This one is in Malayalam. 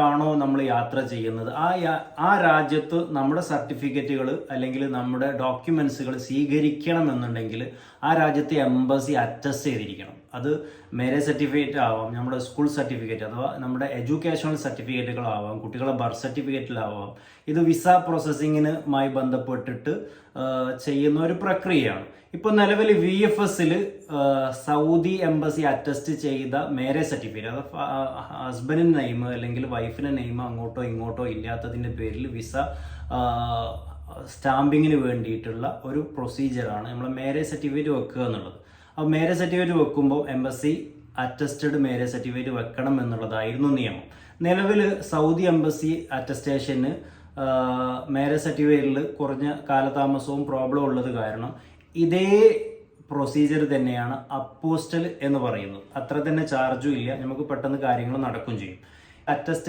ാണോ നമ്മൾ യാത്ര ചെയ്യുന്നത്, ആ രാജ്യത്ത് നമ്മുടെ സർട്ടിഫിക്കറ്റുകൾ അല്ലെങ്കിൽ നമ്മുടെ ഡോക്യുമെന്റ്സുകൾ സ്വീകരിക്കണമെന്നുണ്ടെങ്കിൽ ആ രാജ്യത്തെ എംബസി അറ്റസ്റ്റ് ചെയ്തിരിക്കണം. അത് മാരേജ് സർട്ടിഫിക്കറ്റ് ആവാം, നമ്മുടെ സ്കൂൾ സർട്ടിഫിക്കറ്റ് അഥവാ നമ്മുടെ എഡ്യൂക്കേഷണൽ സർട്ടിഫിക്കറ്റുകളാവാം, കുട്ടികളുടെ ബർത്ത് സർട്ടിഫിക്കറ്റിലാവാം. ഇത് വിസ പ്രോസസ്സിങ്ങിനുമായി ബന്ധപ്പെട്ടിട്ട് ചെയ്യുന്ന ഒരു പ്രക്രിയയാണ്. ഇപ്പോൾ നിലവിൽ VFSൽ സൗദി എംബസി അറ്റസ്റ്റ് ചെയ്ത മാരേജ് സർട്ടിഫിക്കറ്റ്, അത് ഹസ്ബൻഡിൻ്റെ നെയിം അല്ലെങ്കിൽ വൈഫിൻ്റെ നെയിം അങ്ങോട്ടോ ഇങ്ങോട്ടോ ഇല്ലാത്തതിൻ്റെ പേരിൽ വിസ സ്റ്റാമ്പിങ്ങിന് വേണ്ടിയിട്ടുള്ള ഒരു പ്രൊസീജിയറാണ് നമ്മൾ മാരേജ് സർട്ടിഫിക്കറ്റ് വെക്കുക എന്നുള്ളത്. അപ്പോൾ മാരേജ് സർട്ടിഫിക്കറ്റ് വെക്കുമ്പോൾ എംബസി അറ്റസ്റ്റഡ് മാരേജ് സർട്ടിഫിക്കറ്റ് വെക്കണം എന്നുള്ളതായിരുന്നു നിയമം. നിലവിൽ സൗദി എംബസി അറ്റസ്റ്റേഷന് മാരേജ് സർട്ടിഫിക്കറ്റിൽ കുറഞ്ഞ കാലതാമസവും പ്രോബ്ലം ഉള്ളത് കാരണം ഇതേ പ്രൊസീജിയർ തന്നെയാണ് അപ്പോസ്റ്റൽ എന്ന് പറയുന്നത്. അത്ര തന്നെ ചാർജും ഇല്ല, നമുക്ക് പെട്ടെന്ന് കാര്യങ്ങൾ നടക്കുകയും ചെയ്യും. അറ്റസ്റ്റ്